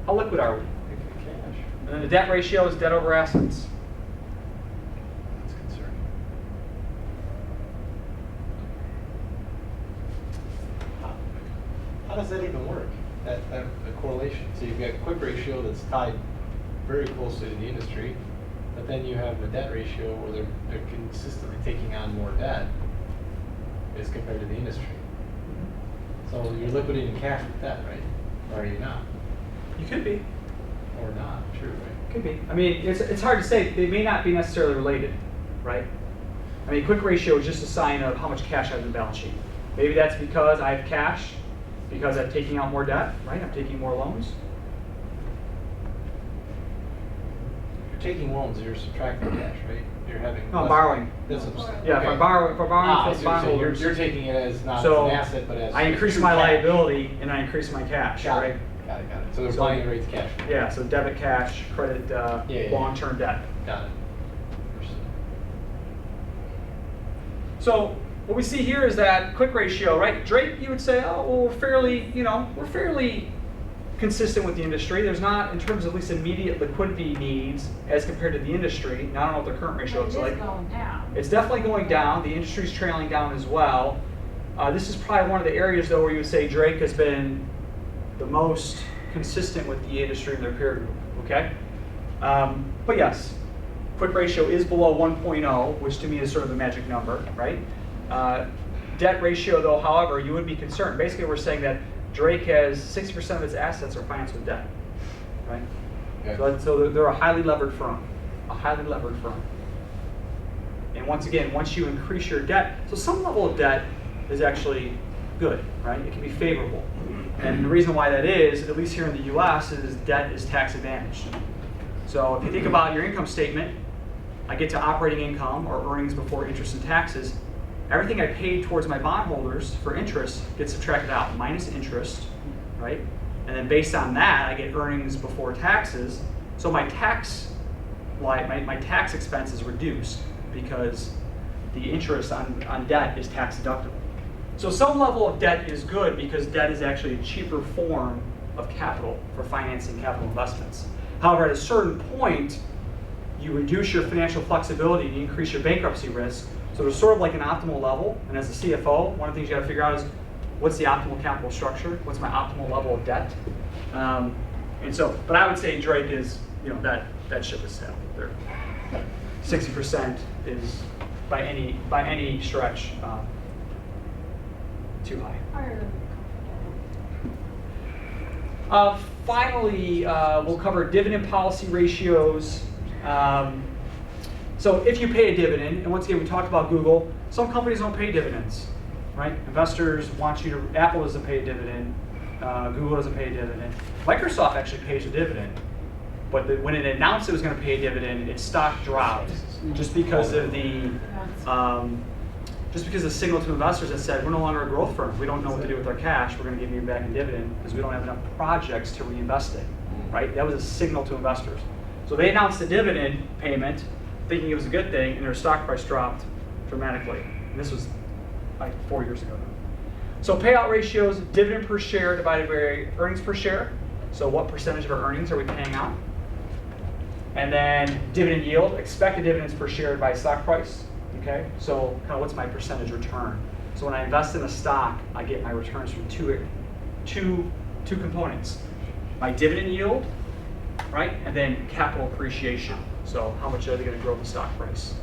how liquid are we? Cash. And then the debt ratio is debt over assets. That's concerning. How does that even work? That the correlation. So you've got a quick ratio that's tied very closely to the industry, but then you have a debt ratio where they're consistently taking on more debt as compared to the industry. So you're liquidating cash with debt, right? Or are you not? You could be. Or not? True, right? Could be. I mean, it's hard to say. They may not be necessarily related, right? I mean, quick ratio is just a sign of how much cash I have in the balance sheet. Maybe that's because I have cash, because I'm taking out more debt, right? I'm taking more loans. You're taking loans, you're subtracting cash, right? You're having. No, I'm less- borrowing. That's Yeah, if I'm borrowing I from see what you're saying. bondholders, You're taking it as not so as an asset, but as I increase true my cash. liability and I increase my cash, Got right? it. Got it. So they're So- buying the rates cash. Yeah, so debit cash, credit, yeah. long-term debt. Got it. Understood. So what we see here is that quick ratio, right? Drake, you would say, oh, well, we're fairly consistent with the industry. There's not, in terms of at least immediate liquidity needs as compared to the industry. Now, I don't know what their current ratio It is is like. going down. It's definitely going down. The industry's trailing down as well. This is probably one of the areas, though, where you would say Drake has been the most consistent with the industry in their peer group, okay? But yes, quick ratio is below 1.0, which to me is sort of the magic number, right? Debt ratio, though, however, you would be concerned. Basically, we're saying that Drake has 60% of its assets are financed with debt, right? Okay. So they're a highly levered firm, And once again, once you increase your debt, so some level of debt is actually good, right? It can be favorable. And the reason why that is, at least here in the US, is debt is tax advantaged. So if you think about your income statement, I get to operating income or earnings before interest and taxes. Everything I paid towards my bondholders for interest gets subtracted out, minus interest, right? And then based on that, I get earnings before taxes. So my tax expense is reduced because the interest on debt is tax deductible. So some level of debt is good because debt is actually a cheaper form of capital for financing capital investments. However, at a certain point, you reduce your financial flexibility and you increase your bankruptcy risk. So there's sort of like an optimal level. And as a CFO, one of the things you got to figure out is what's the optimal capital structure? What's my optimal level of debt? But I would say Drake is, that ship has sailed. 60% is by any stretch too high. Higher than comfortable. Finally, we'll cover dividend policy ratios. So if you pay a dividend, and once again, we talked about Google, some companies don't pay dividends. right? Investors want you to, Apple doesn't pay a dividend, Google doesn't pay a dividend. Microsoft actually pays a dividend, but when it announced it was going to pay a dividend, its stock dropped just because of the signal to investors that said, we're no longer a growth firm. We don't know what to do with our cash. We're going to give you back a dividend because we don't have enough projects to reinvest in, right? That was a signal to investors. So they announced a dividend payment, thinking it was a good thing, and their stock price dropped dramatically. And this was like 4 years ago now. So payout ratios, dividend per share divided by earnings per share. So what percentage of our earnings are we paying out? And then dividend yield, expected dividends per share by stock price. Okay, so kind of what's my percentage return? So when I invest in a stock, I get my returns from two components. My dividend yield, right? And then capital appreciation. So how much are they going to grow the stock price?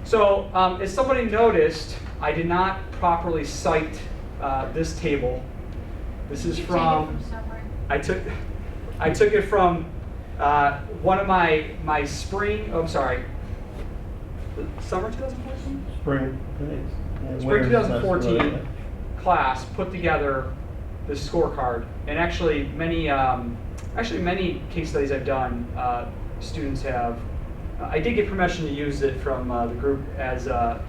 So as somebody noticed, I did not properly cite this table. This is from, I took it from one of my spring, oh, I'm sorry, summer 2014? Spring. Spring 2014 class put together this scorecard, and actually many case studies I've done, students have. I did get permission to use it from the group as a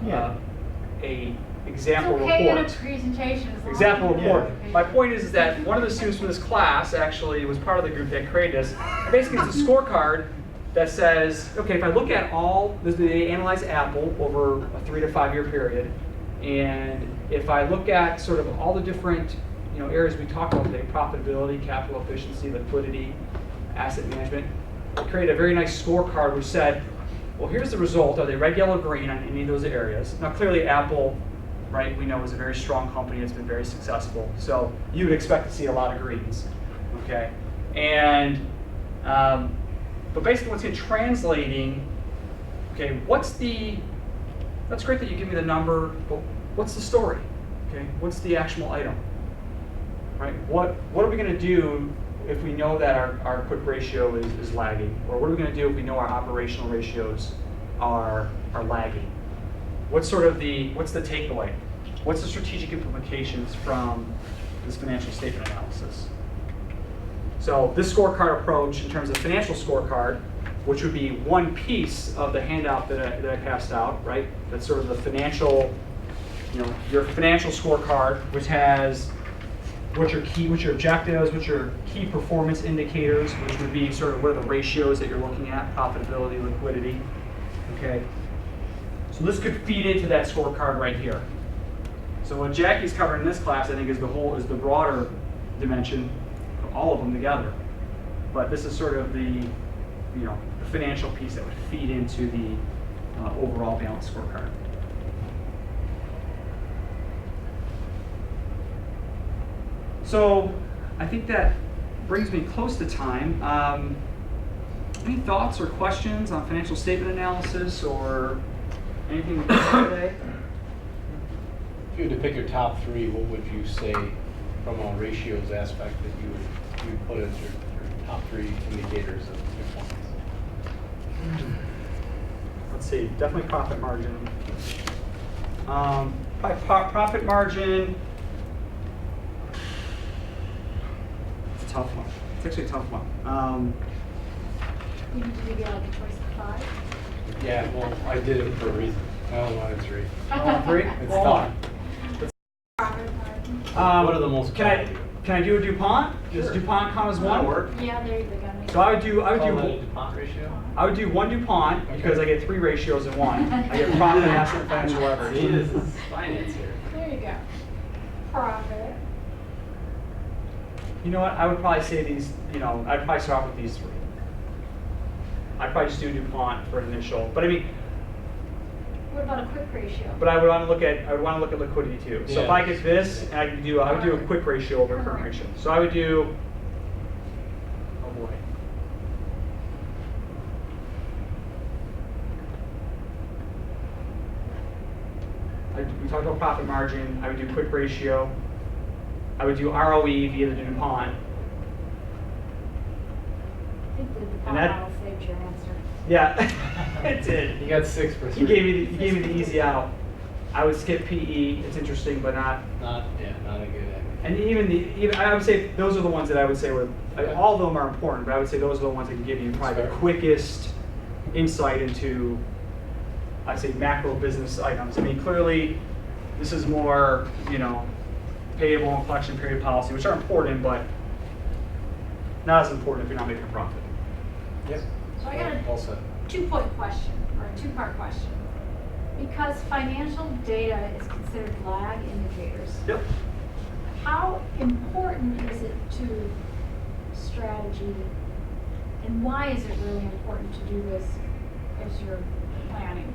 example It's okay in a report. presentation as long as Example you report. know. My point is that one of the students from this class actually was part of the group that created this. Basically, it's a scorecard that says, okay, if I look at all, they analyze Apple over a 3 to 5 year period, and if I look at sort of all the different areas we talked about today, profitability, capital efficiency, liquidity, asset management, I created a very nice scorecard which said, well, here's the result. Are they red, yellow, green on any of those areas? Now, clearly, Apple, right, we know is a very strong company. It's been very successful. So you would expect to see a lot of greens, okay? And, but basically what's it translating, okay, that's great that you give me the number, but what's the story, okay? What's the actual item, right? What are we gonna do if we know that our quick ratio is lagging? Or what are we going to do if we know our operational ratios are lagging? What's the takeaway? What's the strategic implications from this financial statement analysis? So this scorecard approach in terms of financial scorecard, which would be one piece of the handout that I passed out, right? That's sort of the financial, your financial scorecard, which has what's your objectives, what's your key performance indicators, which would be sort of what are the ratios that you're looking at, profitability, liquidity, okay? So this could feed into that scorecard right here. So what Jackie's covering in this class, I think, is the broader dimension of all of them together. But this is sort of the financial piece that would feed into the overall balanced scorecard. So I think that brings me close to time. Any thoughts or questions on financial statement analysis or anything we covered today? If you were to pick your top three, what would you say from a ratios aspect that you would put as your top three indicators of performance? Let's see, definitely profit margin. By profit margin, it's a tough one. It's actually a tough one. You need to give you like a choice of 5. Yeah, well, I did it for a reason. I only wanted three. Three? It's Hold tough. Profit margin. What are the most Can I do a DuPont? Does Sure. DuPont count as one? Work. Yeah, there you go. So I would do Call that a DuPont ratio? I would do one DuPont because I get 3 ratios in one. I get profit, asset, and financial leverage. See, this is finance here. There you go. Profit. You know what? I would probably say these. I'd probably start with these 3. I'd probably just do DuPont for an initial. But I mean, What about a quick ratio? but I would want to look at liquidity too. So if I get this, and I would do a quick ratio over current ratio. So I would do. Oh boy. We talked about profit margin. I would do quick ratio. I would do ROE via the DuPont. I think the And DuPont that- model saved your answer. Yeah, it did. You got 6%. You gave me the easy out. I would skip PE. It's interesting, but not. Not a good idea. And even I would say those are the ones that I would say were all of them are important, but I would say those are the ones that can give you probably the Fair. quickest insight into, I'd say, macro business items. I mean, clearly, this is more, payable and collection period policy, which are important, but not as important if you're not making a profit. Yep. So I got a All set. 2-point question, or a 2-part question. Because financial data is considered lag indicators, Yep. how important is it to strategy, and why is it really important to do this as you're planning?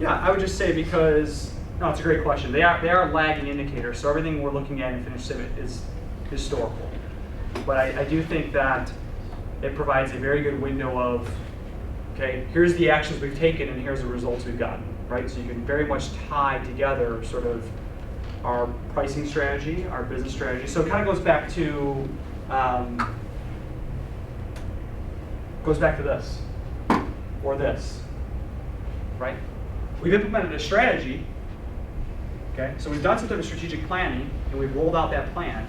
Yeah, I would just say because, no, it's a great question. They are lagging indicators, so everything we're looking at in finished statement is historical. But I do think that it provides a very good window of, okay, here's the actions we've taken and here's the results we've gotten, right? So you can very much tie together sort of our pricing strategy, our business strategy. So it kind of goes back to this or this, right? We've implemented a strategy, okay? So we've done some type of strategic planning and we've rolled out that plan.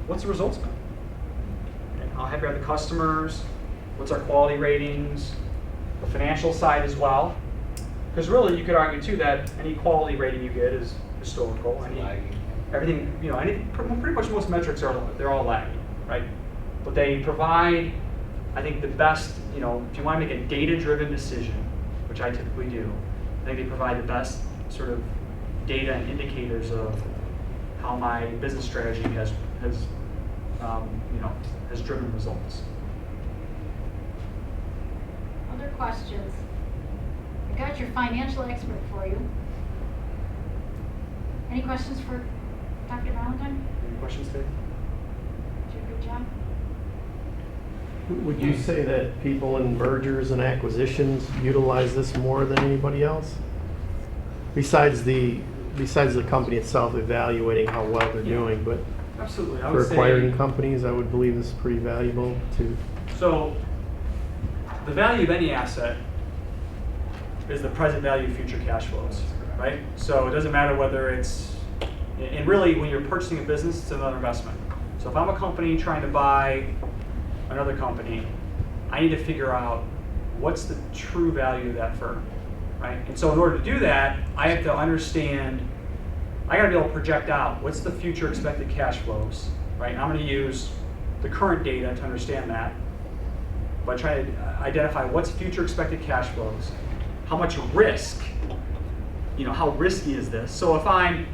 What's the results been? Okay, how happy are the customers? What's our quality ratings? The financial side as well. Because really, you could argue too that any quality rating you get is historical. Lagging. Everything, pretty much most metrics they're all lagging, right? But they provide, I think, the best. If you want to make a data-driven decision, which I typically do, I think they provide the best sort of data and indicators of how my business strategy has driven results. Other questions? I got your financial expert for you. Any questions for Dr. Ballantyne? Any questions, Dave? Did a good job. Would you say that people in mergers and acquisitions utilize this more than anybody else? Besides the company itself evaluating how well they're doing, but Absolutely. I for would say, acquiring companies, I would believe this is pretty valuable too. so the value of any asset is the present value of future cash flows, right? So it doesn't matter whether it's, and really when you're purchasing a business, it's another investment. So if I'm a company trying to buy another company, I need to figure out what's the true value of that firm, right? And so in order to do that, I have to understand, I gotta be able to project out what's the future expected cash flows, right? And I'm gonna use the current data to understand that, by trying to identify what's future expected cash flows, how much risk, how risky is this? So if I'm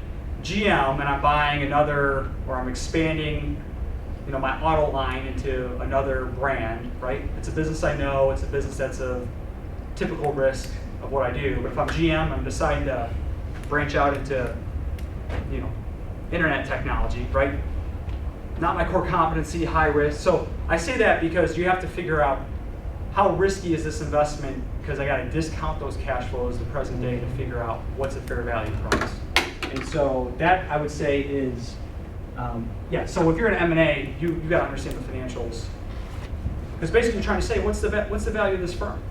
GM and I'm buying another, or I'm expanding, my auto line into another brand, right? It's a business I know, it's a business that's a typical risk of what I do. But if I'm GM, I'm deciding to branch out into, internet technology, right? Not my core competency, high risk. So I say that because you have to figure out how risky is this investment, because I got to discount those cash flows the present day to figure out what's a fair value price. And so that I would say is, so if you're in M&A, you got to understand the financials. Because basically you're trying to say, what's the value of this firm?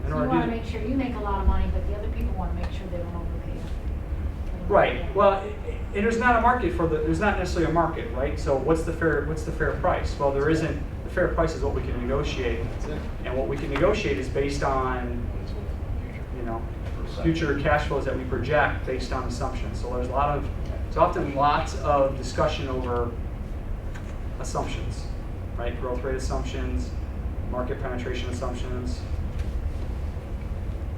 In So order you to want do to that. make sure you make a lot of money, but the other people want to make sure they don't overpay. Right. Well, and there's not a market there's not necessarily a market, right? So what's the fair price? Well, there isn't. The fair price is what we can negotiate, That's it. and what we can negotiate is based on, future cash flows that we project based on assumptions. So there's often lots of discussion over assumptions, right? Growth rate assumptions, market penetration assumptions.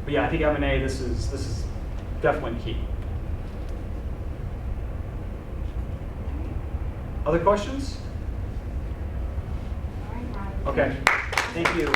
But yeah, I think M&A, this is definitely key. Other questions? All right, Rob. Okay, thank you.